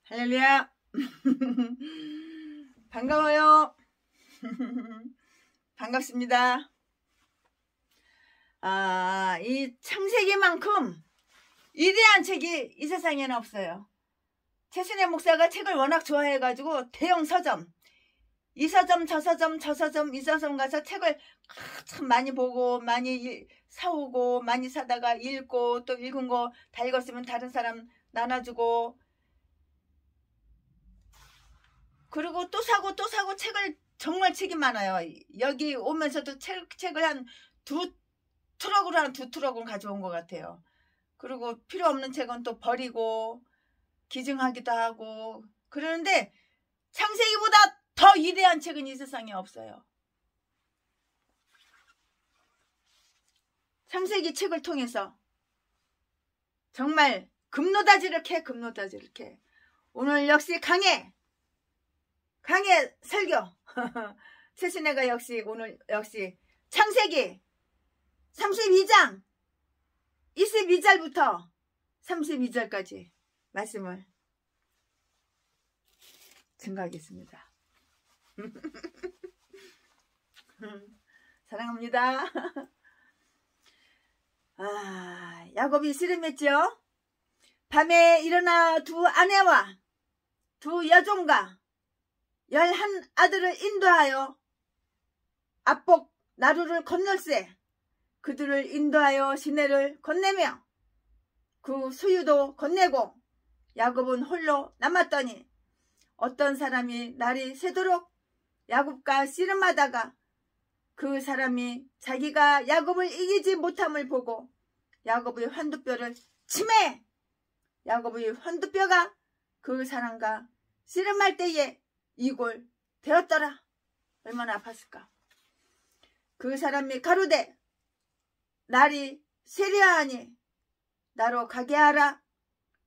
할렐루야. 반가워요. 반갑습니다. 이 창세기만큼 위대한 책이 이 세상에는 없어요. 최순애 목사가 책을 워낙 좋아해가지고 대형 서점, 이 서점 저 서점 저 서점 이 서점 가서 책을 참 많이 보고 많이 사오고 많이 사다가 읽고 또 읽은 거 다 읽었으면 다른 사람 나눠주고 그리고 또 사고 책을 정말 책이 많아요. 여기 오면서도 책을 한 두 트럭을 가져온 것 같아요. 그리고 필요 없는 책은 또 버리고 기증하기도 하고 그러는데 창세기보다 더 위대한 책은 이 세상에 없어요. 창세기 책을 통해서 정말 금노다지를 캐. 오늘 역시 강해 설교. 최순애가 오늘 역시 창세기 32장 22절부터 32절까지 말씀을 증거하겠습니다. 사랑합니다. 야곱이 씨름했죠. 밤에 일어나 두 아내와 두 여종과 11 아들을 인도하여 압복 나루를 건널세. 그들을 인도하여 시내를 건네며 그 수유도 건네고 야곱은 홀로 남았더니 어떤 사람이 날이 새도록 야곱과 씨름하다가 그 사람이 자기가 야곱을 이기지 못함을 보고 야곱의 환두뼈를 치매. 야곱의 환두뼈가 그 사람과 씨름할 때에 이골 되었더라. 얼마나 아팠을까. 그 사람이 가로되 날이 세려하니 나로 가게 하라.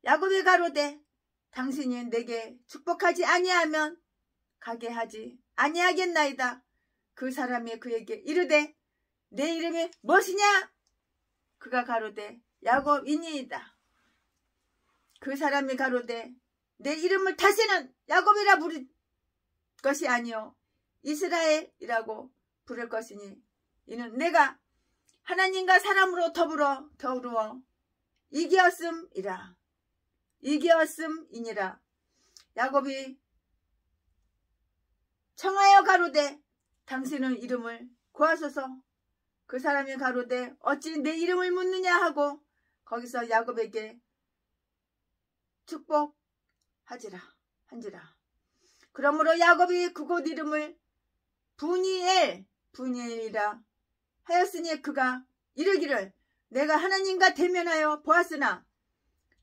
야곱이 가로되 당신이 내게 축복하지 아니하면 가게 하지 아니하겠나이다. 그 사람이 그에게 이르되 내 이름이 무엇이냐. 그가 가로되 야곱이니이다. 그 사람이 가로되 내 이름을 다시는 야곱이라 부를 것이 아니요 이스라엘이라고 부를 것이니 이는 내가 하나님과 사람으로 더불어 이기었음이니라. 야곱이 청하여 가로되 당신의 이름을 구하소서. 그 사람이 가로되 어찌 내 이름을 묻느냐 하고 거기서 야곱에게 축복하지라 한지라. 그러므로 야곱이 그곳 이름을 부니엘이라 하였으니 그가 이르기를 내가 하나님과 대면하여 보았으나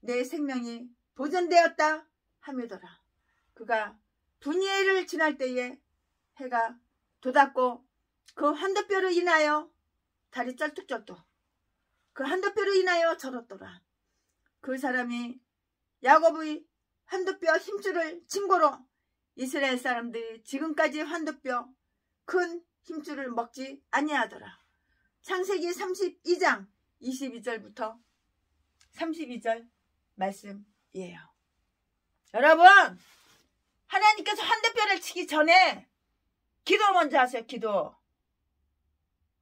내 생명이 보존되었다 하미더라. 그가 부니엘을 지날 때에 해가 돋았고 그 환두뼈로 인하여 다리 쩔뚝쩔뚝 그 환두뼈로 인하여 절었더라. 그 사람이 야곱의 환두뼈 힘줄을 친고로 이스라엘 사람들이 지금까지 환두뼈 큰 힘줄을 먹지 아니하더라. 창세기 32장 22절부터 32절 말씀이에요. 여러분, 하나님께서 환두뼈를 치기 전에 기도 먼저 하세요. 기도.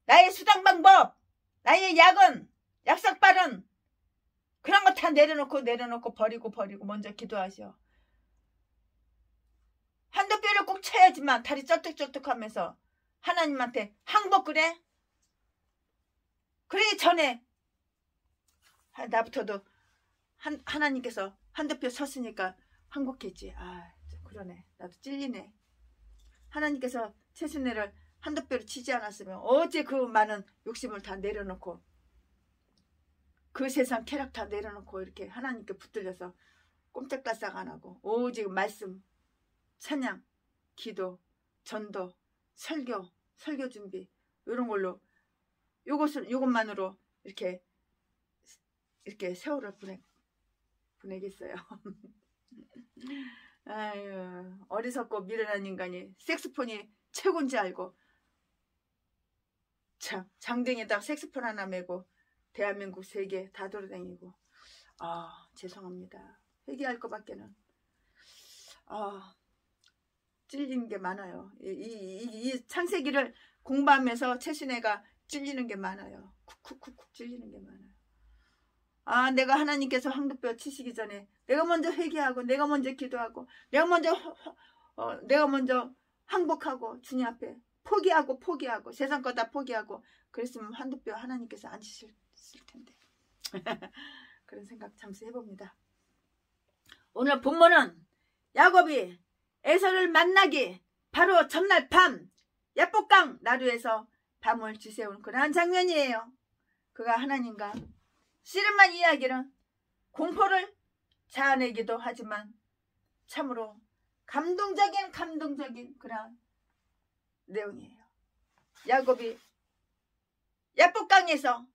나의 수당 방법, 나의 약은, 약삭발은 그런 거 다 내려놓고 버리고 먼저 기도하셔. 환두뼈를 꼭 쳐야지만 다리 쩔뚝쩔뚝하면서 하나님한테 항복을 해. 그러기 전에 나부터도 하나님께서 환두뼈 쳤으니까 항복했지. 그러네. 나도 찔리네. 하나님께서 최순애를 환두뼈로 치지 않았으면 어째 그 많은 욕심을 다 내려놓고 그 세상 쾌락 다 내려놓고 이렇게 하나님께 붙들려서 꼼짝달싹 안 하고 오직 말씀, 찬양, 기도, 전도, 설교 준비 이런 걸로 요것만으로 이렇게 세월을 보내겠어요. 아유, 어리석고 미련한 인간이 색스폰이 최고인지 알고 참 장등에다가 색스폰 하나 메고 대한민국 세계 다 돌아다니고 죄송합니다. 회개할 것밖에는 찔리는 게 많아요. 이 창세기를 공부하면서 최신애가 찔리는 게 많아요. 쿡쿡쿡쿡 찔리는 게 많아요. 내가 하나님께서 황도뼈 치시기 전에 내가 먼저 회개하고 내가 먼저 기도하고 내가 먼저 항복하고 주님 앞에 포기하고 세상 거 다 포기하고 그랬으면 황도뼈 하나님께서 안 치실 텐데. 그런 생각 잠시 해봅니다. 오늘 본문은 야곱이 에서를 만나기 바로 전날 밤 야복강 나루에서 밤을 지새운 그러한 장면이에요. 그가 하나님과 씨름한 이야기는 공포를 자아내기도 하지만 참으로 감동적인 그러한 내용이에요. 야곱이 야복강에서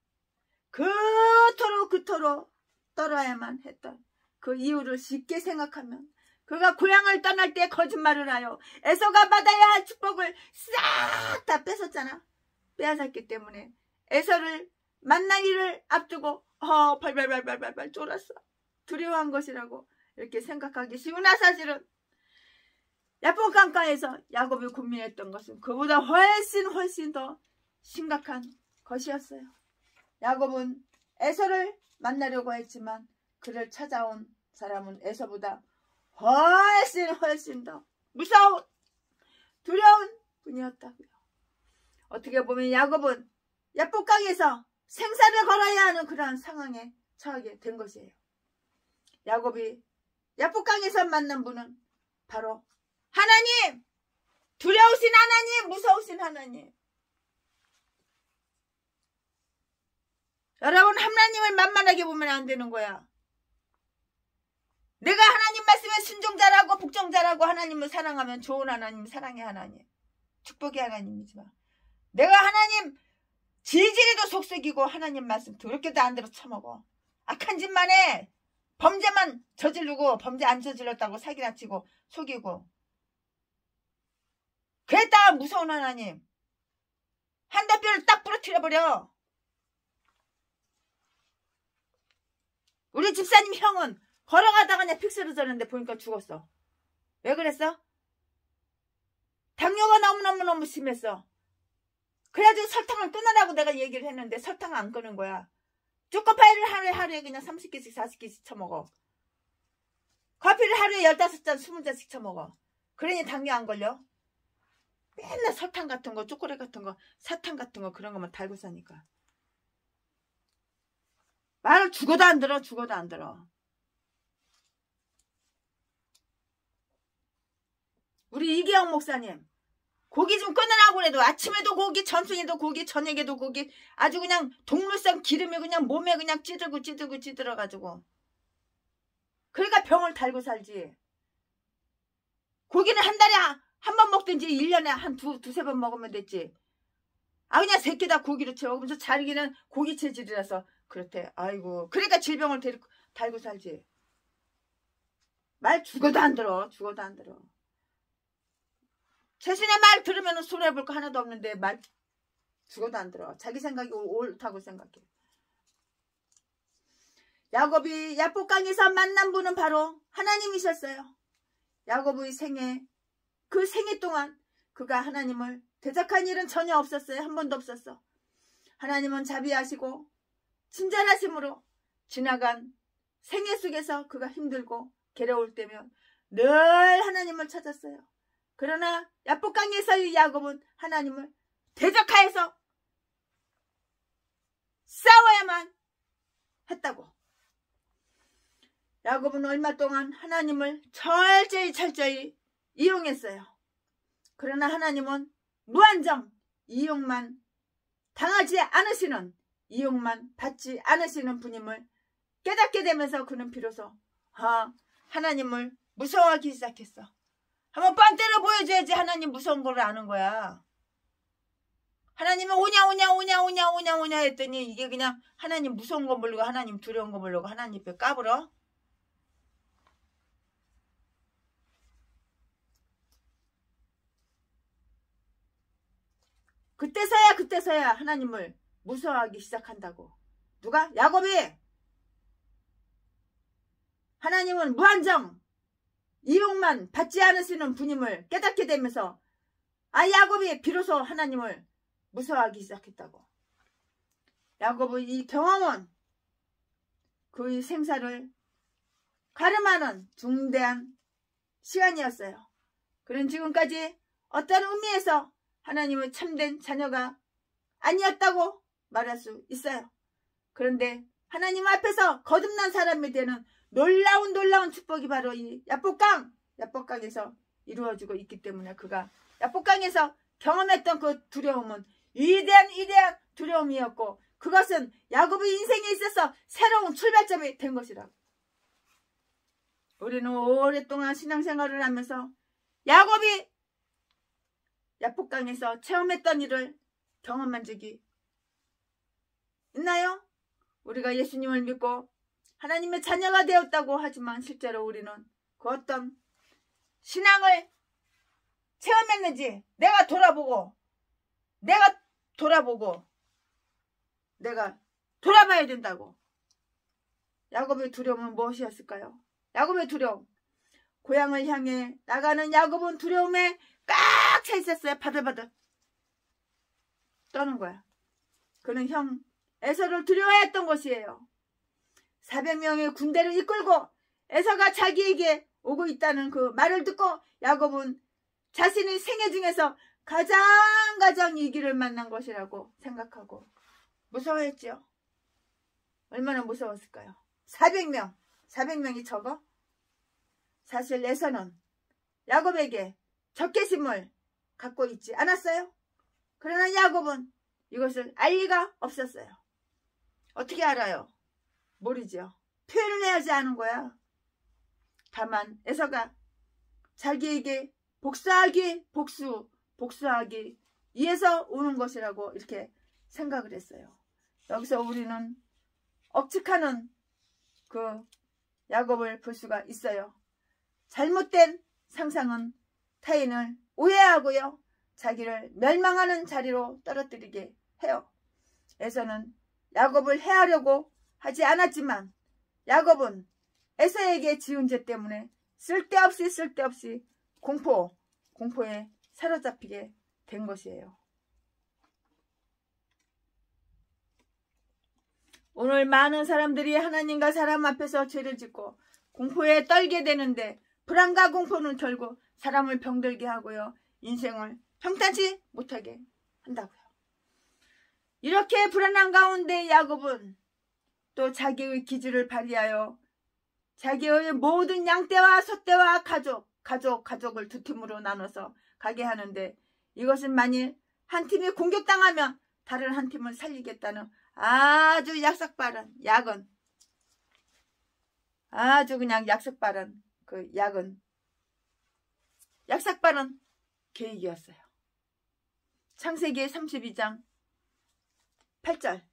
그토록 떨어야만 했던 그 이유를 쉽게 생각하면 그가 고향을 떠날 때 거짓말을 하여 에서가 받아야 할 축복을 싹 다 뺏었잖아. 빼앗았기 때문에 에서를 만나기를 앞두고 발발발 쫄았어. 두려워한 것이라고 이렇게 생각하기 쉬우나 사실은 야복강가에서 야곱이 고민했던 것은 그보다 훨씬 더 심각한 것이었어요. 야곱은 에서를 만나려고 했지만 그를 찾아온 사람은 에서보다 훨씬 더 무서운 두려운 분이었다고요. 어떻게 보면 야곱은 야복강에서 생사를 걸어야 하는 그러한 상황에 처하게 된 것이에요. 야곱이 야복강에서 만난 분은 바로 하나님! 두려우신 하나님! 무서우신 하나님! 여러분, 하나님을 만만하게 보면 안 되는 거야. 내가 하나님 말씀에 순종자라고 복종자라고 하나님을 사랑하면 좋은 하나님, 사랑의 하나님, 축복의 하나님이지만 내가 하나님 질질이도 속썩이고 하나님 말씀 더럽게도 안 들어 처먹어. 악한 짓만 해. 범죄만 저지르고 범죄 안 저질렀다고 사기나 치고 속이고 그랬다가 무서운 하나님 한다뼈를 딱 부러뜨려버려. 우리 집사님 형은 걸어가다가 그냥 픽 쓰러졌는데 보니까 죽었어. 왜 그랬어? 당뇨가 너무너무 심했어. 그래가지고 설탕을 끊으라고 내가 얘기를 했는데 설탕을 안 끊은 거야. 초코파이를 하루에 그냥 30개씩 40개씩 쳐먹어. 커피를 하루에 15잔 20잔씩 쳐먹어. 그러니 당뇨 안 걸려. 맨날 설탕 같은 거 초콜릿 같은 거 사탕 같은 거 그런 거만 달고 사니까. 말을 죽어도 안 들어. 우리 이기영 목사님 고기 좀 끊으라고 해도 아침에도 고기, 점심에도 고기, 저녁에도 고기 아주 그냥 동물성 기름이 그냥 몸에 그냥 찌들어가지고 그러니까 병을 달고 살지. 고기는 한 달에 한 번 먹든지 1년에 한 두세 번 먹으면 됐지. 그냥 새끼 다 고기로 채워. 그러면서 자기는 고기 체질이라서 그렇대. 아이고 그러니까 질병을 달고 살지. 말 죽어도 안 들어. 자신의 말 들으면 손해볼 거 하나도 없는데 말 죽어도 안 들어. 자기 생각이 옳다고 생각해. 야곱이 야복강에서 만난 분은 바로 하나님이셨어요. 야곱의 그 생애 동안 그가 하나님을 대적한 일은 전혀 없었어요. 한 번도 없었어. 하나님은 자비하시고 친절하심으로 지나간 생애 속에서 그가 힘들고 괴로울 때면 늘 하나님을 찾았어요. 그러나 야복강에서의 야곱은 하나님을 대적하여서 싸워야만 했다고. 야곱은 얼마 동안 하나님을 철저히 이용했어요. 그러나 하나님은 무한정 이용만 당하지 않으시는, 이용만 받지 않으시는 분임을 깨닫게 되면서 그는 비로소 하나님을 무서워하기 시작했어. 한번 빤때려 보여줘야지 하나님 무서운 걸 아는 거야. 하나님은 오냐 했더니 이게 그냥 하나님 무서운 거 모르고 하나님 두려운 거 모르고 하나님 앞에 까불어. 그때서야 하나님을 무서워하기 시작한다고. 누가? 야곱이. 하나님은 무한정 이용만 받지 않으시는 분임을 깨닫게 되면서 야곱이 비로소 하나님을 무서워하기 시작했다고. 야곱의 이 경험은 그의 생사를 가름하는 중대한 시간이었어요. 그는 지금까지 어떤 의미에서 하나님의 참된 자녀가 아니었다고 말할 수 있어요. 그런데 하나님 앞에서 거듭난 사람이 되는 놀라운 축복이 바로 이 야복강에서 이루어지고 있기 때문에 그가 야복강에서 경험했던 그 두려움은 위대한 두려움이었고 그것은 야곱의 인생에 있어서 새로운 출발점이 된 것이라고. 우리는 오랫동안 신앙생활을 하면서 야곱이 야복강에서 체험했던 일을 경험한 적이 있나요? 우리가 예수님을 믿고 하나님의 자녀가 되었다고 하지만 실제로 우리는 그 어떤 신앙을 체험했는지 내가 돌아보고 내가 돌아봐야 된다고. 야곱의 두려움은 무엇이었을까요? 야곱의 두려움. 고향을 향해 나가는 야곱은 두려움에 꽉 차 있었어요. 바들바들 떠는 거야. 그는 형 에서를 두려워했던 것이에요. 400명의 군대를 이끌고 에서가 자기에게 오고 있다는 그 말을 듣고 야곱은 자신의 생애 중에서 가장 위기를 만난 것이라고 생각하고 무서워했지요. 얼마나 무서웠을까요? 400명이 적어? 사실 에서는 야곱에게 적개심을 갖고 있지 않았어요. 그러나 야곱은 이것을 알 리가 없었어요. 어떻게 알아요? 모르죠. 표현을 해야지 아는 거야. 다만 에서가 자기에게 복수하기 위해서 오는 것이라고 이렇게 생각을 했어요. 여기서 우리는 억측하는 그 야곱을 볼 수가 있어요. 잘못된 상상은 타인을 오해하고요. 자기를 멸망하는 자리로 떨어뜨리게 해요. 에서는 야곱을 해하려고 하지 않았지만 야곱은 에서에게 지은 죄 때문에 쓸데없이 공포에 사로잡히게 된 것이에요. 오늘 많은 사람들이 하나님과 사람 앞에서 죄를 짓고 공포에 떨게 되는데 불안과 공포는 결국 사람을 병들게 하고요. 인생을 평탄치 못하게 한다고요. 이렇게 불안한 가운데 야곱은 또 자기의 기질을 발휘하여 자기의 모든 양떼와 소떼와 가족을 두 팀으로 나눠서 가게 하는데 이것은 만일 한 팀이 공격당하면 다른 한 팀을 살리겠다는 아주 약삭빠른 계획이었어요. 창세기 32장 8절.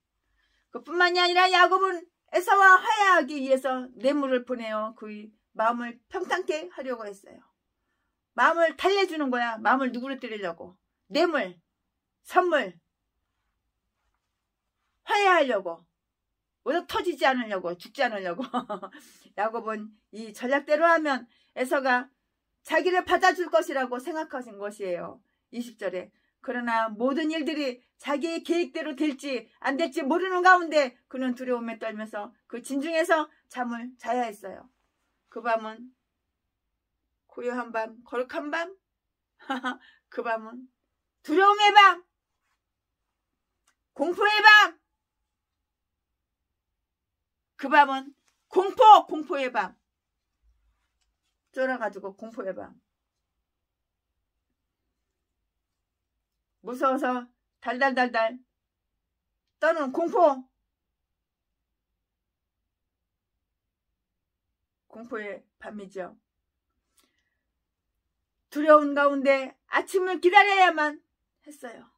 그뿐만이 아니라 야곱은 에서와 화해하기 위해서 뇌물을 보내어 그의 마음을 평탄케 하려고 했어요. 마음을 달래주는 거야. 마음을 누그러뜨리려고. 뇌물, 선물, 화해하려고. 오히려 터지지 않으려고, 죽지 않으려고. 야곱은 이 전략대로 하면 에서가 자기를 받아줄 것이라고 생각하신 것이에요. 20절에. 그러나 모든 일들이 자기의 계획대로 될지 안 될지 모르는 가운데 그는 두려움에 떨면서 그 진중에서 잠을 자야 했어요. 그 밤은 고요한 밤, 거룩한 밤, 그 밤은 두려움의 밤, 공포의 밤, 그 밤은 공포의 밤, 쫄아가지고 공포의 밤. 무서워서 달달달달 떠는 공포의 밤이죠. 두려운 가운데 아침을 기다려야만 했어요.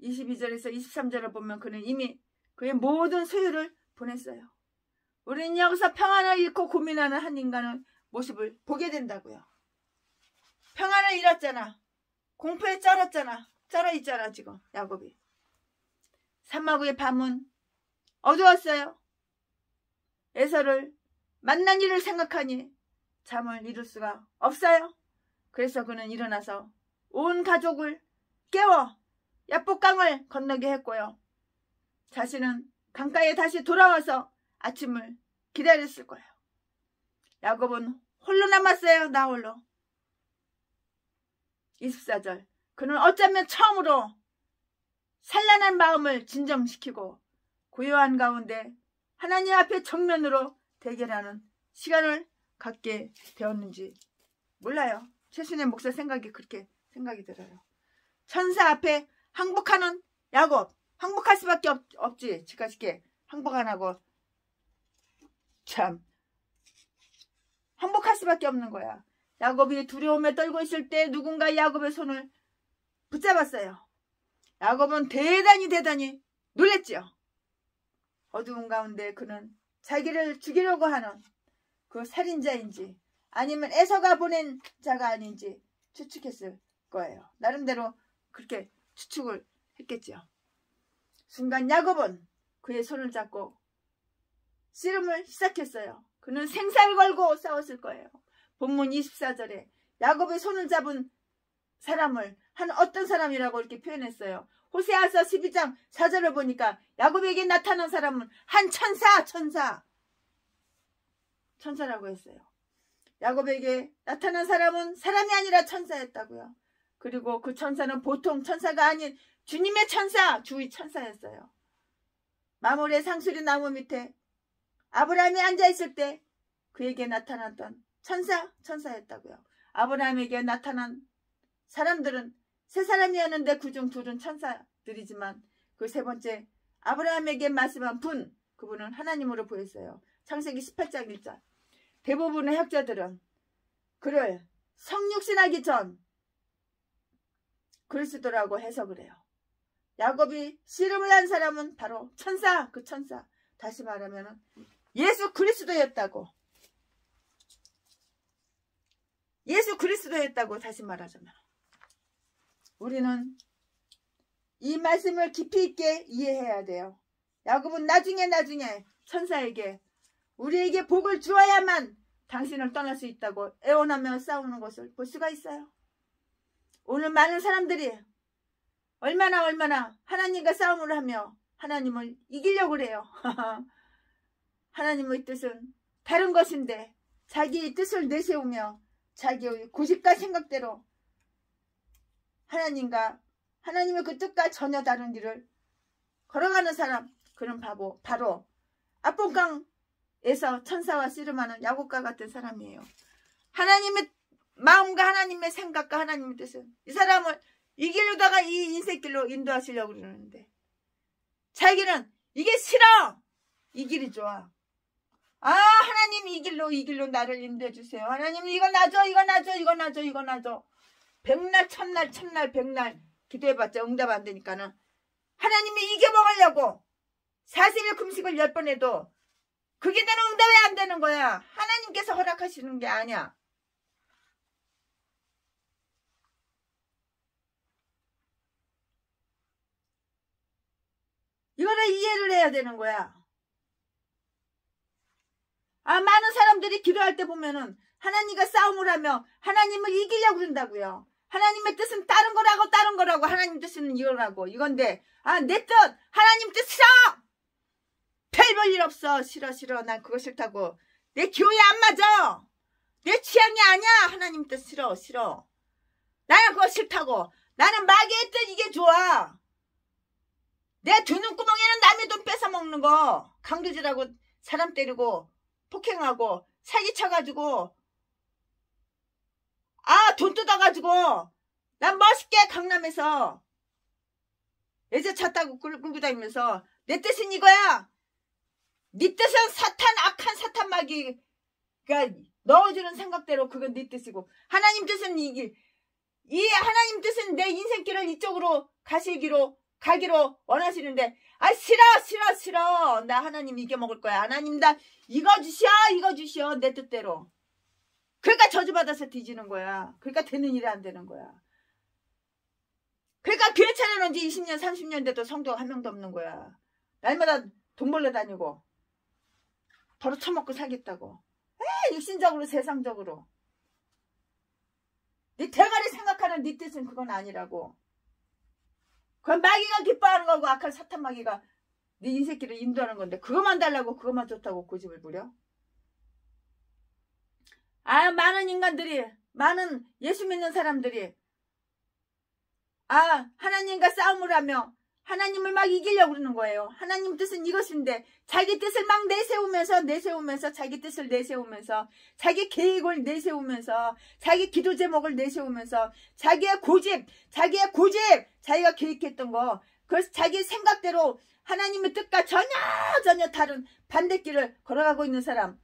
22절에서 23절을 보면 그는 이미 그의 모든 소유를 보냈어요. 우리는 여기서 평안을 잃고 고민하는 한 인간의 모습을 보게 된다고요. 평안을 잃었잖아. 공포에 쩔어있잖아 지금 야곱이. 사마구의 밤은 어두웠어요. 에서를 만난 일을 생각하니 잠을 이룰 수가 없어요. 그래서 그는 일어나서 온 가족을 깨워 야복강을 건너게 했고요. 자신은 강가에 다시 돌아와서 아침을 기다렸을 거예요. 야곱은 홀로 남았어요. 나 홀로. 24절. 그는 어쩌면 처음으로 산란한 마음을 진정시키고 고요한 가운데 하나님 앞에 정면으로 대결하는 시간을 갖게 되었는지 몰라요. 최순애 목사 생각이 그렇게 생각이 들어요. 천사 앞에 항복하는 야곱. 항복할 수밖에 없지. 지가쉽게 항복 안 하고 참 항복할 수밖에 없는 거야. 야곱이 두려움에 떨고 있을 때 누군가 야곱의 손을 붙잡았어요. 야곱은 대단히 놀랬지요. 어두운 가운데 그는 자기를 죽이려고 하는 그 살인자인지 아니면 에서가 보낸 자가 아닌지 추측했을 거예요. 나름대로 그렇게 추측을 했겠죠. 순간 야곱은 그의 손을 잡고 씨름을 시작했어요. 그는 생사를 걸고 싸웠을 거예요. 본문 24절에 야곱의 손을 잡은 사람을 한 어떤 사람이라고 이렇게 표현했어요. 호세아서 12장 4절을 보니까 야곱에게 나타난 사람은 한 천사라고 했어요. 야곱에게 나타난 사람은 사람이 아니라 천사였다고요. 그리고 그 천사는 보통 천사가 아닌 주님의 천사, 주의 천사였어요. 마물의 상수리 나무 밑에 아브라함이 앉아있을 때 그에게 나타났던 천사였다고요. 아브라함에게 나타난 사람들은 세 사람이었는데 그중 둘은 천사들이지만 그 세 번째 아브라함에게 말씀한 그분은 하나님으로 보였어요. 창세기 18장 1절. 대부분의 학자들은 그를 성육신하기 전 그리스도라고 해석을 해요. 야곱이 씨름을 한 사람은 바로 천사, 그 천사. 다시 말하면 예수 그리스도였다고. 예수 그리스도였다고 다시 말하자면. 우리는 이 말씀을 깊이 있게 이해해야 돼요. 야곱은 나중에 천사에게 우리에게 복을 주어야만 당신을 떠날 수 있다고 애원하며 싸우는 것을 볼 수가 있어요. 오늘 많은 사람들이 얼마나 하나님과 싸움을 하며 하나님을 이기려고 그래요. 하나님의 뜻은 다른 것인데 자기의 뜻을 내세우며 자기의 고집과 생각대로 하나님의 그 뜻과 전혀 다른 길을 걸어가는 사람, 그는 바로 압봉강에서 천사와 씨름하는 야곱과 같은 사람이에요. 하나님의 마음과 하나님의 생각과 하나님의 뜻은 이 사람을 이 길로다가 이 인생길로 인도하시려고 그러는데 자기는 이게 싫어. 이 길이 좋아. 하나님 이 길로 나를 인도해 주세요. 하나님 이거 놔줘. 백날 천날 백날 기도해봤자 응답 안 되니까는 하나님이 이겨먹으려고 40일 금식을 10번 해도 그게 되는 응답이 안 되는 거야. 하나님께서 허락하시는 게 아니야. 이거를 이해를 해야 되는 거야. 많은 사람들이 기도할 때 보면은 하나님과 싸움을 하며 하나님을 이기려고 그런다고요. 하나님의 뜻은 다른 거라고 하나님 뜻은 이거라고 이건데 내 뜻 하나님 뜻 싫어. 별 볼 일 없어. 싫어. 난 그거 싫다고. 내 교회 안 맞아. 내 취향이 아니야. 하나님 뜻 싫어. 나는 그거 싫다고. 나는 마귀의 뜻 이게 좋아. 내 두 눈구멍에는 남의 돈 뺏어먹는 거. 강도질하고 사람 때리고 폭행하고 사기쳐가지고 돈 뜯어가지고 난 멋있게 강남에서 외제차 타고 끌고 다니면서 내 뜻은 이거야. 네 뜻은 악한 사탄 마귀가 넣어주는 생각대로 그건 네 뜻이고 하나님 뜻은 이 하나님 뜻은 내 인생길을 이쪽으로 가기로 원하시는데 싫어. 나 하나님 이겨먹을 거야. 하나님 나 이거 주시오 내 뜻대로. 그러니까 저주받아서 뒤지는 거야. 그러니까 되는 일이 안 되는 거야. 그러니까 교회 차려놓은 지 20년 30년 돼도 성도가 한 명도 없는 거야. 날마다 돈 벌러 다니고 버릇 처먹고 살겠다고. 육신적으로 세상적으로. 네 대가리 생각하는 네 뜻은 그건 아니라고. 그건 마귀가 기뻐하는 거고 악한 사탄 마귀가 네 인새끼를 인도하는 건데 그것만 달라고 그것만 좋다고 고집을 부려? 많은 인간들이, 많은 예수 믿는 사람들이 하나님과 싸움을 하며 하나님을 막 이기려고 그러는 거예요. 하나님 뜻은 이것인데 자기 뜻을 막 내세우면서 자기 뜻을 내세우면서 자기 계획을 내세우면서 자기 기도 제목을 내세우면서 자기의 고집 자기가 계획했던 거 그래서 자기 생각대로 하나님의 뜻과 전혀 다른 반대길을 걸어가고 있는 사람,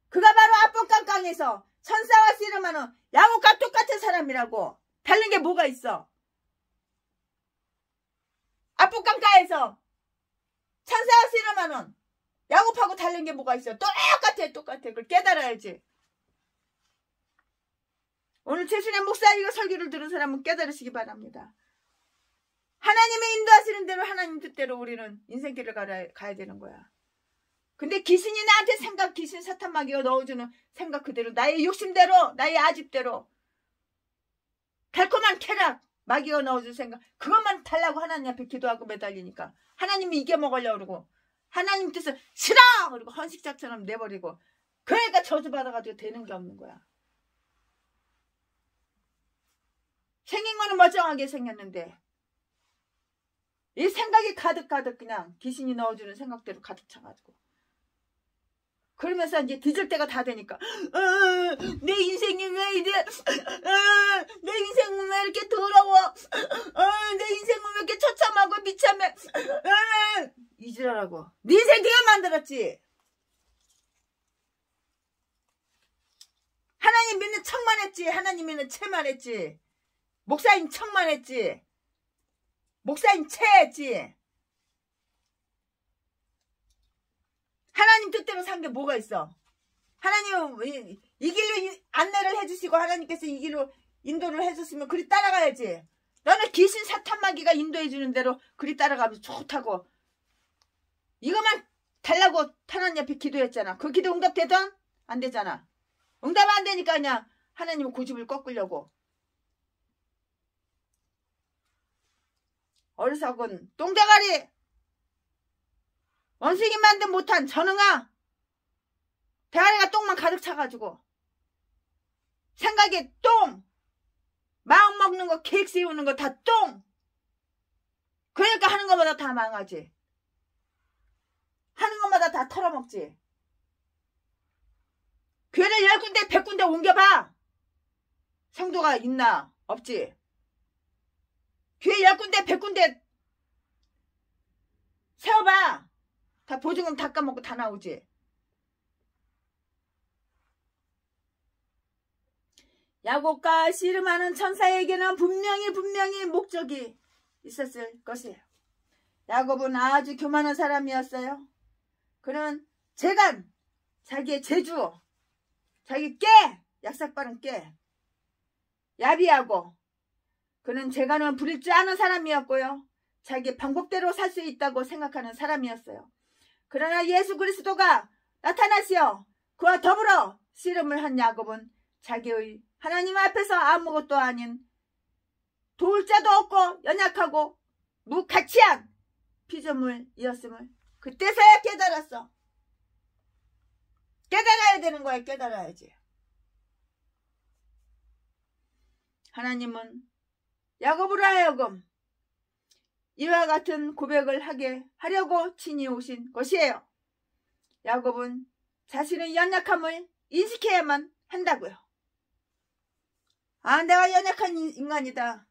그가 바로 앞봉깡깡에서 천사와 씨름하는 야곱과 똑같은 사람이라고. 다른 게 뭐가 있어? 앞봉깡깡에서 천사와 씨름하는 야곱하고 다른 게 뭐가 있어? 똑같아. 그걸 깨달아야지. 오늘 최순애 목사 이거 설교를 들은 사람은 깨달으시기 바랍니다. 하나님의 인도하시는 대로 하나님 뜻대로 우리는 인생길을 가야 되는 거야. 근데 귀신이 나한테 귀신 사탄 마귀가 넣어주는 생각 그대로 나의 욕심대로 나의 아집대로 달콤한 쾌락 마귀가 넣어준 생각 그것만 달라고 하나님 앞에 기도하고 매달리니까 하나님이 이겨먹으려고 그러고 하나님 뜻을 싫어! 그리고 헌식자처럼 내버리고 그러니까 저주받아가지고 되는 게 없는 거야. 생긴 거는 멀쩡하게 생겼는데 이 생각이 가득 그냥 귀신이 넣어주는 생각대로 가득 차가지고 그러면서 이제 뒤질 때가 다 되니까 내 인생이 왜 이래, 내 인생은 왜 이렇게 더러워, 내 인생은 왜 이렇게 처참하고 비참해, 이지랄하고 네 인생 네가 만들었지. 하나님 믿는 척만 했지. 하나님 믿는 채만 했지. 목사인 척만 했지. 목사인 채했지. 하나님 뜻대로 산 게 뭐가 있어? 하나님 이 길로 안내를 해주시고 하나님께서 이 길로 인도를 해줬으면 그리 따라가야지. 너는 귀신 사탄 마귀가 인도해주는 대로 그리 따라가면 좋다고 이것만 달라고 하나님 앞에 기도했잖아. 그 기도 응답되던? 안 되잖아. 응답 안 되니까 그냥 하나님은 고집을 꺾으려고. 어리석은 똥대가리 원숭이 만든 못한 전응아 대가리가 똥만 가득 차가지고 생각에 똥 마음 먹는 거 계획 세우는 거 다 똥. 그러니까 하는 것마다 다 망하지. 하는 것마다 다 털어먹지. 교회를 10군데 100군데 옮겨봐. 성도가 있나 없지. 교회 10군데 100군데 세워봐. 다 보증금 다 까먹고 다 나오지. 야곱과 씨름하는 천사에게는 분명히 목적이 있었을 것이에요. 야곱은 아주 교만한 사람이었어요. 그는 재간, 자기의 재주, 자기 약삭빠른 야비하고 그는 재간은 부릴 줄 아는 사람이었고요. 자기 방법대로 살 수 있다고 생각하는 사람이었어요. 그러나 예수 그리스도가 나타나시어 그와 더불어 씨름을 한 야곱은 자기의 하나님 앞에서 아무것도 아닌 도울 자도 없고 연약하고 무가치한 피조물이었음을 그때서야 깨달았어. 깨달아야 되는 거야. 깨달아야지. 하나님은 야곱으로 하여금 이와 같은 고백을 하게 하려고 친히 오신 것이에요. 야곱은 자신의 연약함을 인식해야만 한다고요. 내가 연약한 인간이다.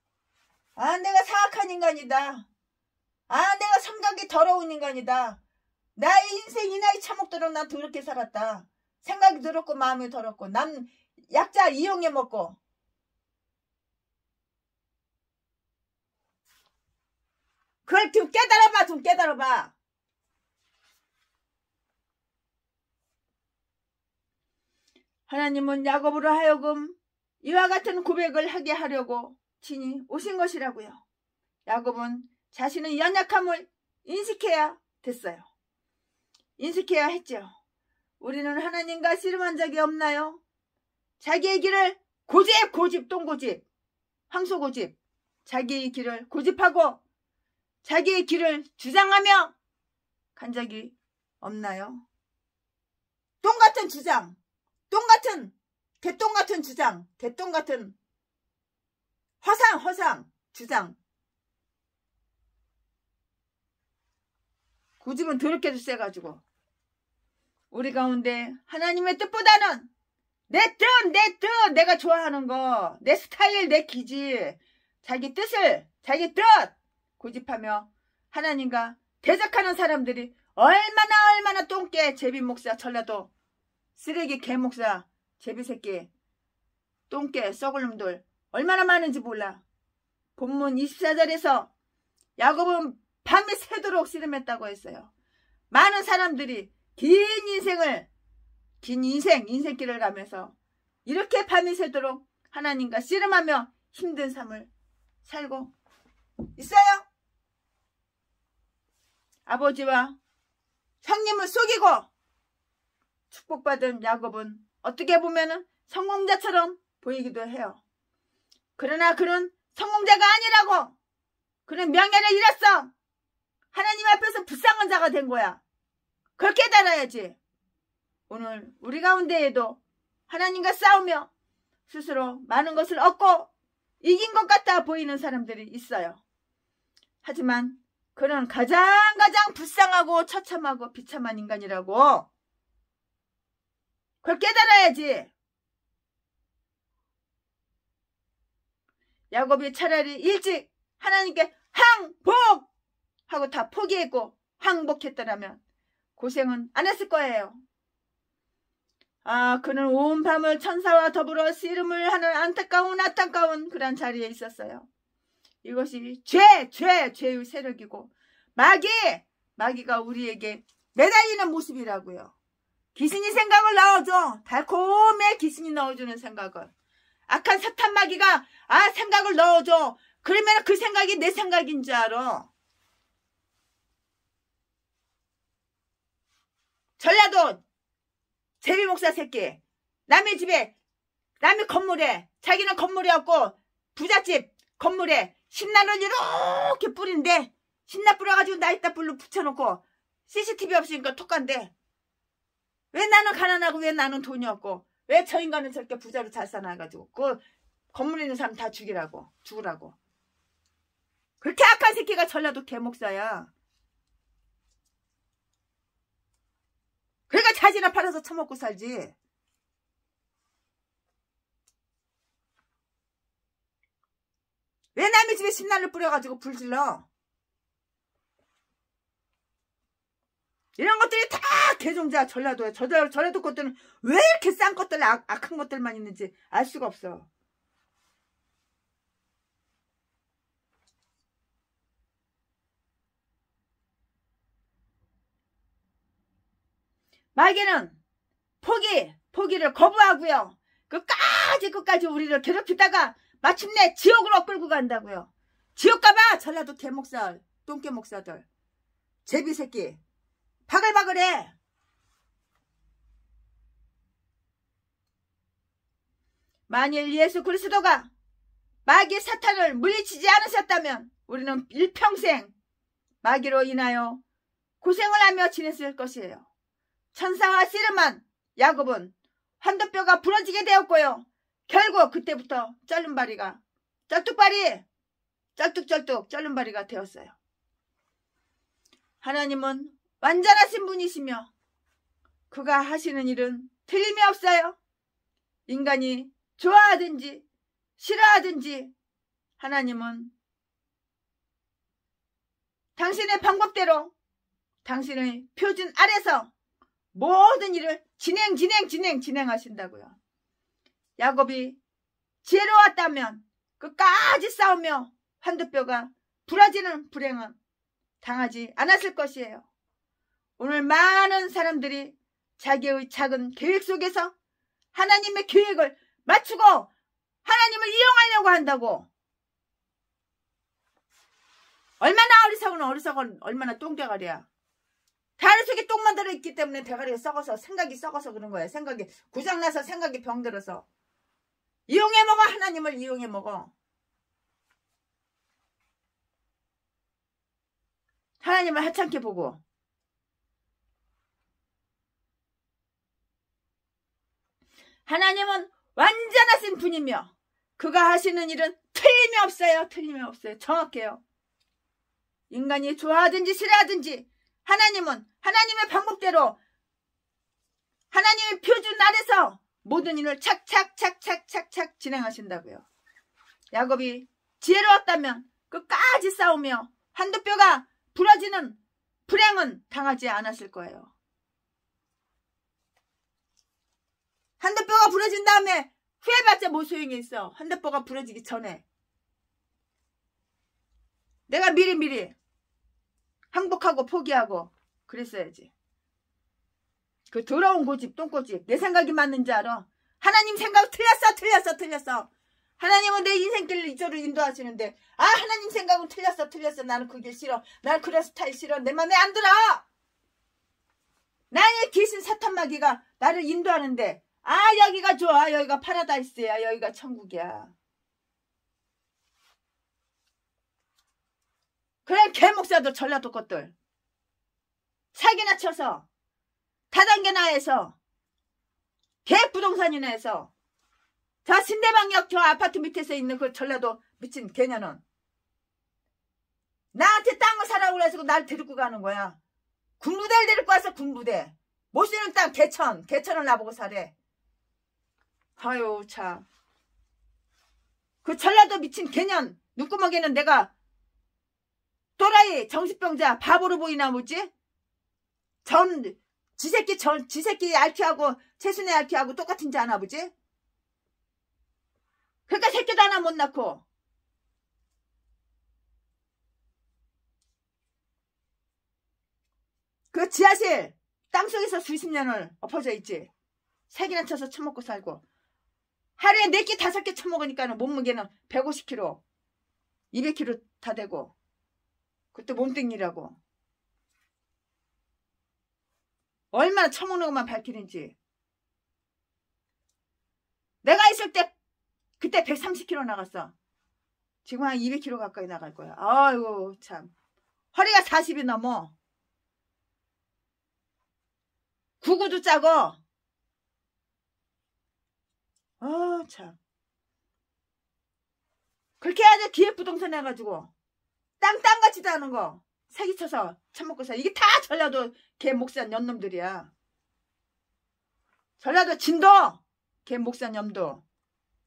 내가 사악한 인간이다. 내가 성격이 더러운 인간이다. 나의 인생이 나이 처먹도록 난 더럽게 살았다. 생각이 더럽고 마음이 더럽고 남 약자 이용해 먹고 그걸 좀 깨달아봐. 하나님은 야곱으로 하여금 이와 같은 고백을 하게 하려고 친히 오신 것이라고요. 야곱은 자신의 연약함을 인식해야 됐어요. 인식해야 했죠. 우리는 하나님과 씨름한 적이 없나요? 자기의 길을 고집 똥고집 황소고집 자기의 길을 고집하고 자기의 길을 주장하며 간 적이 없나요? 똥같은 주장, 개똥같은 주장, 개똥같은 허상 주장. 고집은 더럽게도 세가지고 우리 가운데 하나님의 뜻보다는 내 뜻, 내가 좋아하는 거, 내 스타일, 내 기질, 자기 뜻 고집하며 하나님과 대적하는 사람들이 얼마나 똥개 제비 목사 전라도 쓰레기 개 목사 제비 새끼 똥개 썩을 놈들 얼마나 많은지 몰라. 본문 24절에서 야곱은 밤이 새도록 씨름했다고 했어요. 많은 사람들이 긴 인생길을 가면서 이렇게 밤이 새도록 하나님과 씨름하며 힘든 삶을 살고 있어요. 아버지와 형님을 속이고 축복받은 야곱은 어떻게 보면 성공자처럼 보이기도 해요. 그러나 그는 성공자가 아니라고. 그는 명예를 잃었어. 하나님 앞에서 불쌍한 자가 된 거야. 그걸 깨달아야지. 오늘 우리 가운데에도 하나님과 싸우며 스스로 많은 것을 얻고 이긴 것 같아 보이는 사람들이 있어요. 하지만 그는 가장 불쌍하고 처참하고 비참한 인간이라고. 그걸 깨달아야지. 야곱이 차라리 일찍 하나님께 항복하고 다 포기했고 항복했더라면 고생은 안 했을 거예요. 그는 온 밤을 천사와 더불어 씨름을 하는 안타까운 그런 자리에 있었어요. 이것이 죄의 세력이고 마귀가 우리에게 매달리는 모습이라고요. 귀신이 생각을 넣어줘. 달콤해 귀신이 넣어주는 생각을. 악한 사탄 마귀가 생각을 넣어줘. 그러면 그 생각이 내 생각인 줄 알아. 전라도 제비 목사 새끼 남의 집에 남의 건물에 자기는 건물이 없고 부잣집 건물에 신나를 이렇게 뿌린데 신나 뿌려가지고 나이따 불로 붙여놓고 CCTV 없으니까 톡간데 왜 나는 가난하고 왜 나는 돈이 없고 왜 저 인간은 저렇게 부자로 잘 살아가지고 그 건물에 있는 사람 다 죽으라고. 그렇게 악한 새끼가 전라도 개목사야. 그러니까 자지나 팔아서 처먹고 살지. 왜 남의 집에 신난을 뿌려가지고 불질러? 이런 것들이 다 개종자 전라도야. 전라도 것들은 왜 이렇게 싼 것들 악한 것들만 있는지 알 수가 없어. 마귀는 포기를 거부하고요. 끝까지 우리를 괴롭히다가 마침내 지옥으로 끌고 간다고요. 지옥 가봐. 전라도 개목사 똥개 목사들 제비 새끼 바글바글해. 만일 예수 그리스도가 마귀 사탄을 물리치지 않으셨다면 우리는 일평생 마귀로 인하여 고생을 하며 지냈을 것이에요. 천사와 씨름한 야곱은 환도뼈가 부러지게 되었고요. 결국 그때부터 쩔뚝 쩔름바리가 되었어요. 하나님은 완전하신 분이시며 그가 하시는 일은 틀림이 없어요. 인간이 좋아하든지 싫어하든지 하나님은 당신의 방법대로 당신의 표준 아래서 모든 일을 진행하신다고요. 야곱이 지혜로웠다면 끝까지 싸우며 환도뼈가 부러지는 불행은 당하지 않았을 것이에요. 오늘 많은 사람들이 자기의 작은 계획 속에서 하나님의 계획을 맞추고 하나님을 이용하려고 한다고. 얼마나 어리석은 얼마나 똥대가리야. 대가리 속에 똥만 들어있기 때문에 대가리가 썩어서 생각이 썩어서 그런 거야. 생각이 고장나서 생각이 병들어서. 이용해 먹어. 하나님을 이용해 먹어. 하나님을 하찮게 보고. 하나님은 완전하신 분이며 그가 하시는 일은 틀림이 없어요. 틀림이 없어요. 정확해요. 인간이 좋아하든지 싫어하든지 하나님은 하나님의 방법대로 하나님의 표준 아래서 모든 일을 착착착착착착 진행하신다고요. 야곱이 지혜로웠다면 끝까지 싸우며 한두 뼈가 부러지는 불행은 당하지 않았을 거예요. 한두 뼈가 부러진 다음에 후회받자 뭐 소용이 있어. 한두 뼈가 부러지기 전에 내가 미리 항복하고 포기하고 그랬어야지. 그 더러운 고집 똥고집 내 생각이 맞는지 알아? 하나님 생각 틀렸어. 하나님은 내 인생길을 이쪽으로 인도하시는데 하나님 생각은 틀렸어. 나는 그 길 싫어. 나는 그런 스타일 싫어. 내 맘에 안 들어. 나의 귀신 사탄마귀가 나를 인도하는데 여기가 좋아. 여기가 파라다이스야. 여기가 천국이야. 그래 개목사도 전라도 것들 사기나 쳐서 다단계나 해서 계획부동산이나 해서 저 신대방역 저 아파트 밑에서 있는 그 전라도 미친 개년은 나한테 땅을 사라고 그래서 날 데리고 가는 거야. 군부대를 데리고 와서 군부대 못 쓰는 땅 개천을 나보고 사래. 아유 참. 그 전라도 미친 개년 눈구멍에는 내가 또라이 정신병자 바보로 보이나 뭐지? 지새끼 알키하고 최순애 알키하고 똑같은지 아나 보지? 그러니까 새끼도 하나 못 낳고 그 지하실 땅속에서 수십 년을 엎어져 있지. 새끼나 쳐서 처먹고 살고 하루에 4끼 5끼 처먹으니까 몸무게는 150kg 200kg 다 되고 그것도 몸뚱이라고. 얼마나 처먹는 것만 밝히는지. 내가 있을 때 그때 130kg 나갔어. 지금 한 200kg 가까이 나갈 거야. 아이고 참. 허리가 40이 넘어. 구구도 짜고. 참. 그렇게 해야지 기획부동산 해가지고 땅 같지도 않은 거 사기쳐서 처먹고 살. 이게 다 전라도 개 목산 연놈들이야. 전라도 진도 개 목산 염도.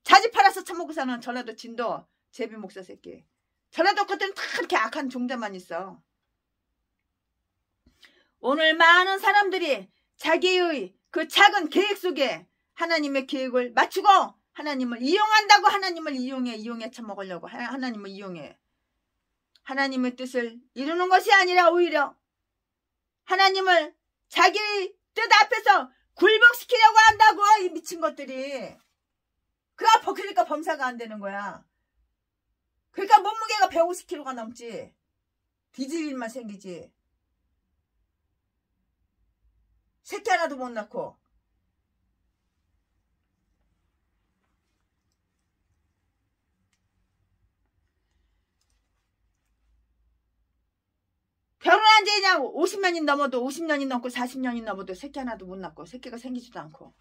자지 팔아서 처먹고 사는 전라도 진도 제비 목사 새끼. 전라도 것들은 다 그렇게 악한 종자만 있어. 오늘 많은 사람들이 자기의 그 작은 계획 속에 하나님의 계획을 맞추고 하나님을 이용한다고. 하나님을 이용해 처먹으려고 하나님을 이용해. 하나님의 뜻을 이루는 것이 아니라 오히려 하나님을 자기 뜻 앞에서 굴복시키려고 한다고. 이 미친 것들이. 그러니까 범사가 안 되는 거야. 그러니까 몸무게가 150kg가 넘지. 뒤질 일만 생기지. 새끼 하나도 못 낳고. 결혼한 지 그냥 50년이 넘어도 50년이 넘고 40년이 넘어도 새끼 하나도 못 낳고 새끼가 생기지도 않고.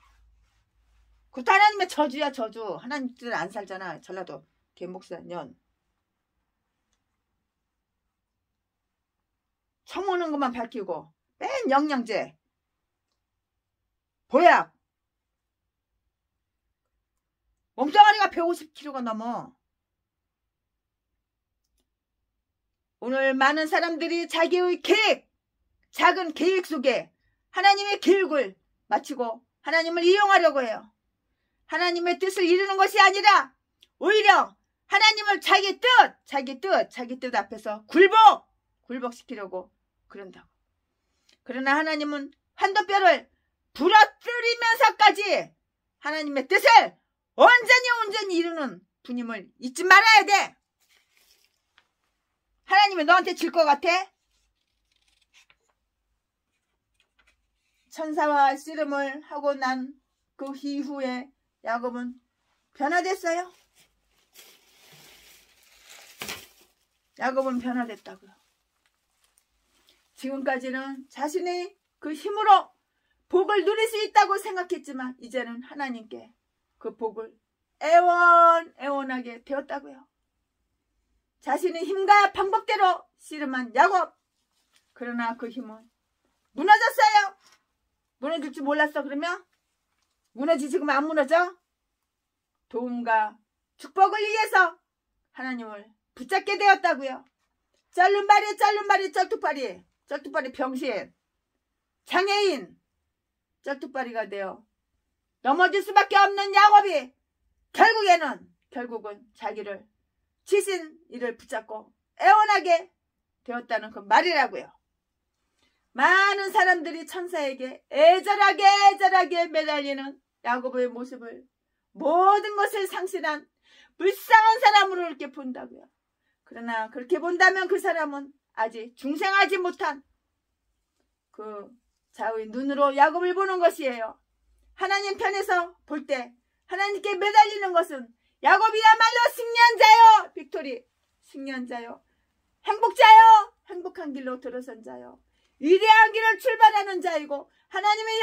그것도 하나님의 저주야 저주. 하나님 뜻을 안 살잖아. 전라도 개목사 년. 처먹는 것만 밝히고 맨 영양제 보약. 몸뚱아리가 150kg가 넘어. 오늘 많은 사람들이 자기의 계획, 작은 계획 속에 하나님의 계획을 마치고 하나님을 이용하려고 해요. 하나님의 뜻을 이루는 것이 아니라 오히려 하나님을 자기 뜻 앞에서 굴복시키려고 그런다고. 그러나 하나님은 한도뼈를 부러뜨리면서까지 하나님의 뜻을 온전히 이루는 분임을 잊지 말아야 돼. 하나님이 너한테 질 것 같아? 천사와 씨름을 하고 난 그 이후에 야곱은 변화됐어요. 야곱은 변화됐다고요. 지금까지는 자신의 그 힘으로 복을 누릴 수 있다고 생각했지만 이제는 하나님께 그 복을 애원하게 되었다고요. 자신의 힘과 방법대로 씨름한 야곱. 그러나 그 힘은 무너졌어요. 무너질 줄 몰랐어. 그러면 무너지지. 지금 안 무너져? 도움과 축복을 위해서 하나님을 붙잡게 되었다고요. 쩔른발이 쩔뚝발이 병신 장애인 쩔뚝발이가 되어 넘어질 수밖에 없는 야곱이 결국은 자기를 지신 이를 붙잡고 애원하게 되었다는 그 말이라고요. 많은 사람들이 천사에게 애절하게 매달리는 야곱의 모습을 모든 것을 상실한 불쌍한 사람으로 이렇게 본다고요. 그러나 그렇게 본다면 그 사람은 아직 중생하지 못한 그 자의 눈으로 야곱을 보는 것이에요. 하나님 편에서 볼 때 하나님께 매달리는 것은 야곱이야말로 승리한자요. 빅토리 승리한자요. 행복자요. 행복한 길로 들어선 자요. 위대한 길을 출발하는 자이고 하나님의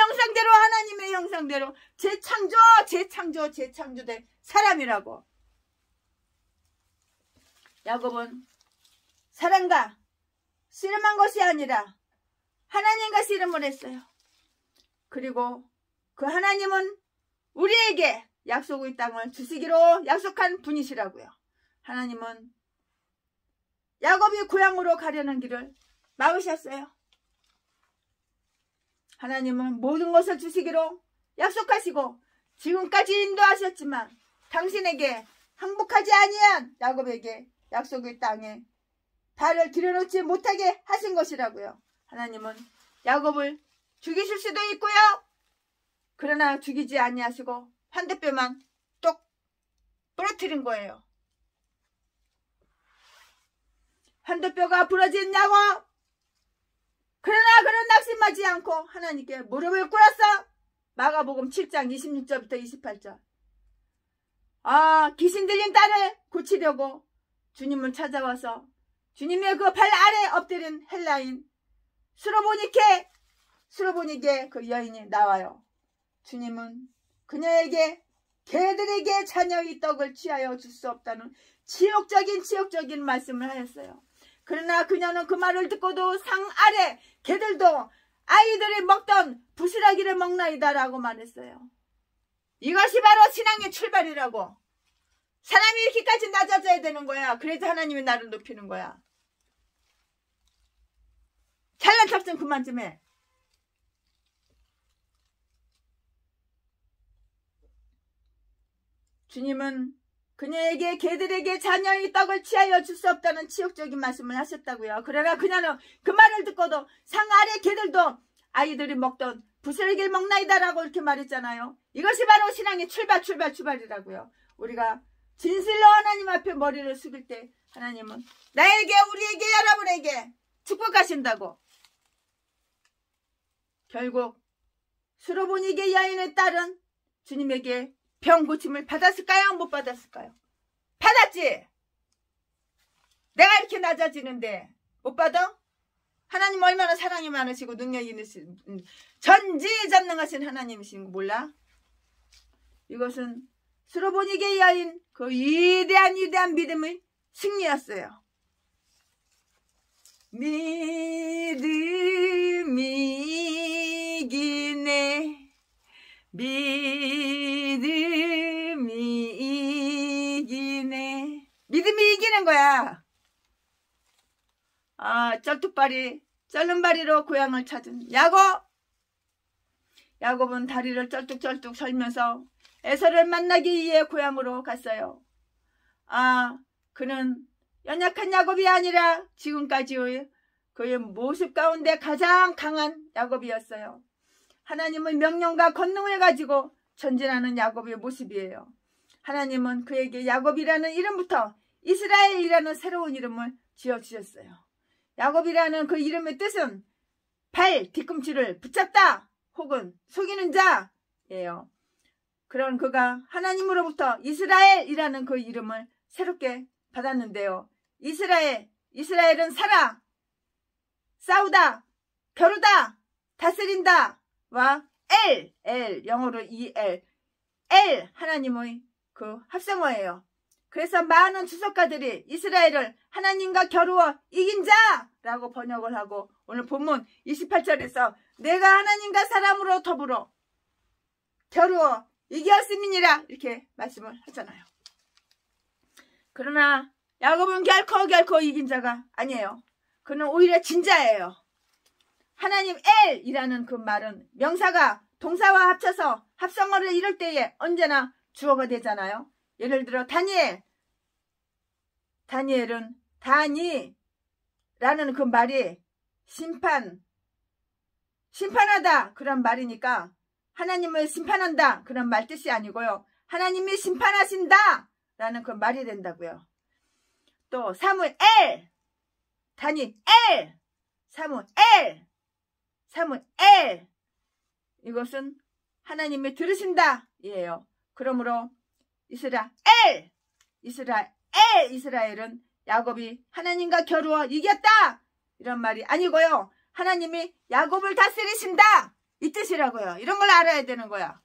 형상대로 재창조된 사람이라고. 야곱은 사람과 씨름한 것이 아니라 하나님과 씨름을 했어요. 그리고 그 하나님은 우리에게 약속의 땅을 주시기로 약속한 분이시라고요. 하나님은 야곱이 고향으로 가려는 길을 막으셨어요. 하나님은 모든 것을 주시기로 약속하시고 지금까지 인도하셨지만 당신에게 항복하지 아니한 야곱에게 약속의 땅에 발을 들여놓지 못하게 하신 것이라고요. 하나님은 야곱을 죽이실 수도 있고요. 그러나 죽이지 아니하시고 환대뼈만 똑 부러뜨린 거예요. 환대뼈가 부러진 야곱. 그러나 그런 낙심하지 않고 하나님께 무릎을 꿇었어. 마가복음 7장 26절부터 28절. 귀신 들린 딸을 고치려고 주님을 찾아와서 주님의 그 발 아래 엎드린 헬라인 수로보니게 그 여인이 나와요. 주님은 그녀에게 개들에게 자녀의 떡을 취하여 줄 수 없다는 치욕적인 말씀을 하였어요. 그러나 그녀는 그 말을 듣고도 상 아래 개들도 아이들이 먹던 부스러기를 먹나이다 라고 말했어요. 이것이 바로 신앙의 출발이라고. 사람이 이렇게까지 낮아져야 되는 거야. 그래서 하나님이 나를 높이는 거야. 잘난 척 좀 그만 좀 해. 주님은 그녀에게 개들에게 자녀의 떡을 취하여 줄 수 없다는 치욕적인 말씀을 하셨다고요. 그러나 그녀는 그 말을 듣고도 상 아래 개들도 아이들이 먹던 부스러기를 먹나이다 라고 이렇게 말했잖아요. 이것이 바로 신앙의 출발이라고요. 우리가 진실로 하나님 앞에 머리를 숙일 때 하나님은 나에게, 우리에게, 여러분에게 축복하신다고. 결국 수로보니게 여인의 딸은 주님에게 병 고침을 받았을까요? 못 받았을까요? 받았지. 내가 이렇게 낮아지는데 못 받아? 하나님 얼마나 사랑이 많으시고 능력이 있으신, 전지전능하신 하나님이신 거 몰라? 이것은 수로보니게 여인 그 위대한 믿음의 승리였어요. 믿음이 이기네. 믿음이 믿음이 이기는 거야. 쩔른발이로 고향을 찾은 야곱은 다리를 쩔뚝쩔뚝 설면서 에서를 만나기 위해 고향으로 갔어요. 그는 연약한 야곱이 아니라 지금까지의 그의 모습 가운데 가장 강한 야곱이었어요. 하나님의 명령과 권능을 가지고 전진하는 야곱의 모습이에요. 하나님은 그에게 야곱이라는 이름부터 이스라엘이라는 새로운 이름을 지어주셨어요. 야곱이라는 그 이름의 뜻은 발 뒤꿈치를 붙잡다 혹은 속이는 자예요. 그런 그가 하나님으로부터 이스라엘이라는 그 이름을 새롭게 받았는데요. 이스라엘은 살아, 싸우다, 겨루다, 다스린다 와 영어로 EL 하나님의 그 합성어예요. 그래서 많은 주석가들이 이스라엘을 하나님과 겨루어 이긴 자라고 번역을 하고 오늘 본문 28절에서 내가 하나님과 사람으로 더불어 겨루어 이겼음이니라 이렇게 말씀을 하잖아요. 그러나 야곱은 결코 이긴 자가 아니에요. 그는 오히려 진자예요. 하나님 엘이라는 그 말은 명사가 동사와 합쳐서 합성어를 이룰 때에 언제나 주어가 되잖아요. 예를 들어 다니엘은 다니라는 그 말이 심판하다 그런 말이니까 하나님을 심판한다 그런 말 뜻이 아니고요. 하나님이 심판하신다 라는 그 말이 된다고요. 또 사무엘 다니엘 사무엘 이것은 하나님이 들으신다 이에요. 그러므로 이스라엘은 야곱이 하나님과 겨루어 이겼다 이런 말이 아니고요. 하나님이 야곱을 다스리신다 이 뜻이라고요. 이런 걸 알아야 되는 거야.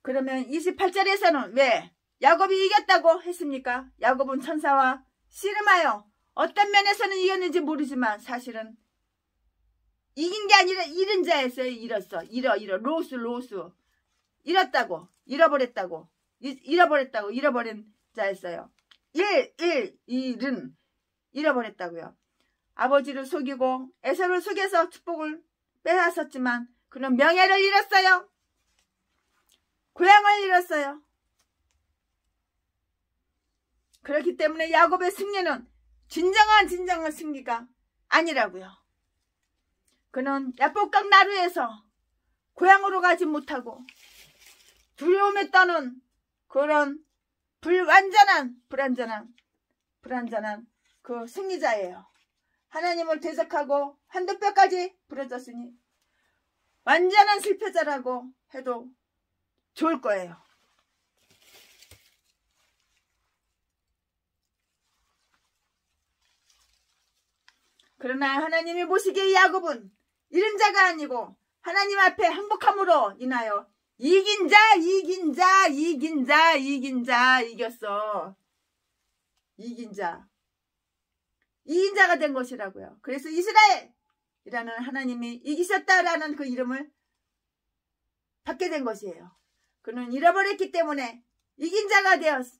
그러면 28절에서는 왜 야곱이 이겼다고 했습니까? 야곱은 천사와 씨름하여 어떤 면에서는 이겼는지 모르지만 사실은 이긴 게 아니라 잃은 자였어요. 로스 잃어버린 자였어요. 잃어버렸다고요. 아버지를 속이고 에서를 속여서 축복을 빼앗았지만 그는 명예를 잃었어요. 고향을 잃었어요. 그렇기 때문에 야곱의 승리는 진정한 승리가 아니라고요. 그는 야복강 나루에서 고향으로 가지 못하고 두려움에 떠는 그런 불완전한 그 승리자예요. 하나님을 대적하고 한두뼈까지 부러졌으니 완전한 실패자라고 해도 좋을 거예요. 그러나 하나님이 보시기에 야곱은 잃은 자가 아니고 하나님 앞에 행복함으로 인하여 이긴 자 이겼어. 이긴 자가 된 것이라고요. 그래서 이스라엘이라는 하나님이 이기셨다라는 그 이름을 받게 된 것이에요. 그는 잃어버렸기 때문에 이긴 자가 되었어.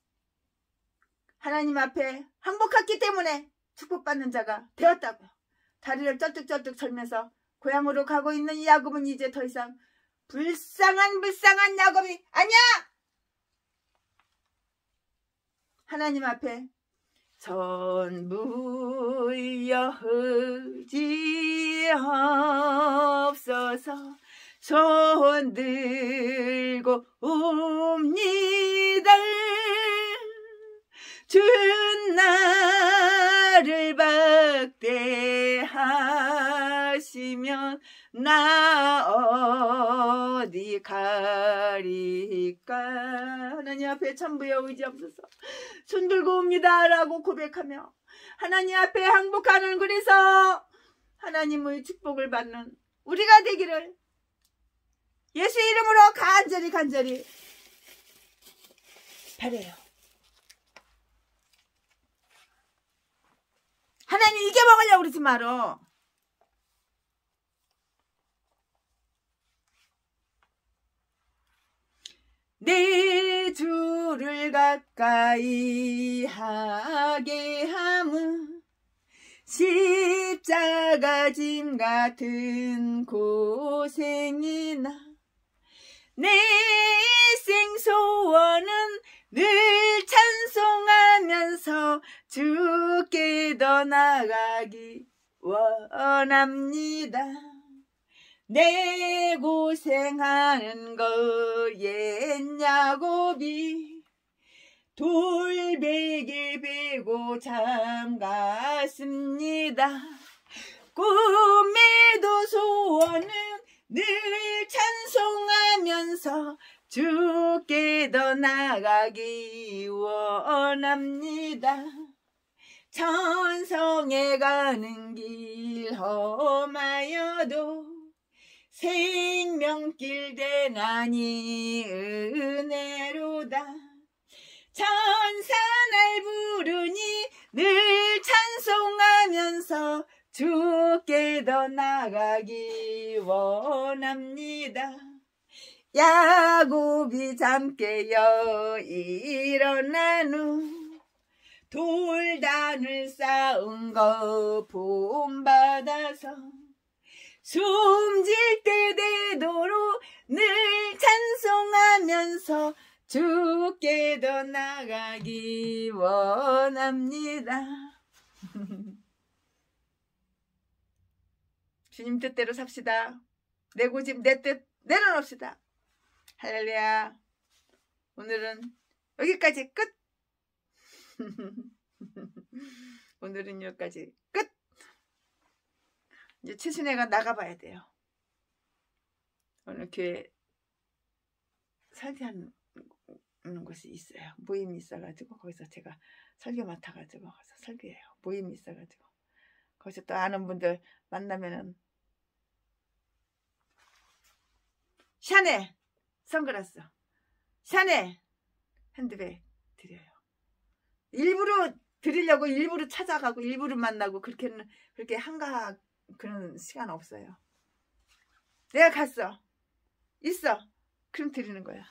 하나님 앞에 항복했기 때문에 축복받는 자가 되었다고요. 다리를 쩔뚝쩔뚝 절면서 고향으로 가고 있는 이 야곱은 이제 더 이상 불쌍한 야곱이 아니야. 하나님 앞에 전부 여지없어서 손 들고 옵니다. 주 나를 박대하시면 나 어디 가리까. 하나님 앞에 전부여 의지없어서 손 들고 옵니다 라고 고백하며 하나님 앞에 항복하는, 그래서 하나님의 축복을 받는 우리가 되기를 예수 이름으로 간절히 바라요. 하나님 이겨먹으려고 그러지 말어. 내 주를 가까이 하게 함은 십자가 짐 같은 고생이나 내 생소원은 늘 찬송하면서 주께 더 나가기 원합니다. 내 고생하는 거 옛 야곱이 돌베개 베고 잠갔습니다. 꿈에도 소원은 늘 찬송하면서 주께 더 나가기 원합니다. 천성에 가는 길 험하여도 생명길 대나니 은혜로다. 천사 날 부르니 늘 찬송하면서 주께 더 나가기 원합니다. 야곱이 잠 깨어 일어난 후 돌단을 쌓은 거 본받아서 숨질 때 되도록 늘 찬송하면서 주께 더 나가기 원합니다. 주님 뜻대로 삽시다. 내 고집 내 뜻 내려놓읍시다. 할렐루야. 오늘은 여기까지 끝. 오늘은 여기까지 끝. 이제 최순애가 나가봐야 돼요. 오늘 교회 설교하는 곳이 있어요. 모임이 있어가지고 거기서 제가 설교 맡아가지고 가서 설교해요. 모임이 있어가지고 거기서 또 아는 분들 만나면은 샤넬 선글라스, 샤넬 핸드백 드려요. 일부러 드리려고 일부러 찾아가고 일부러 만나고 그렇게 한가 그런 시간 없어요. 내가 갔어. 있어. 그럼 드리는 거야.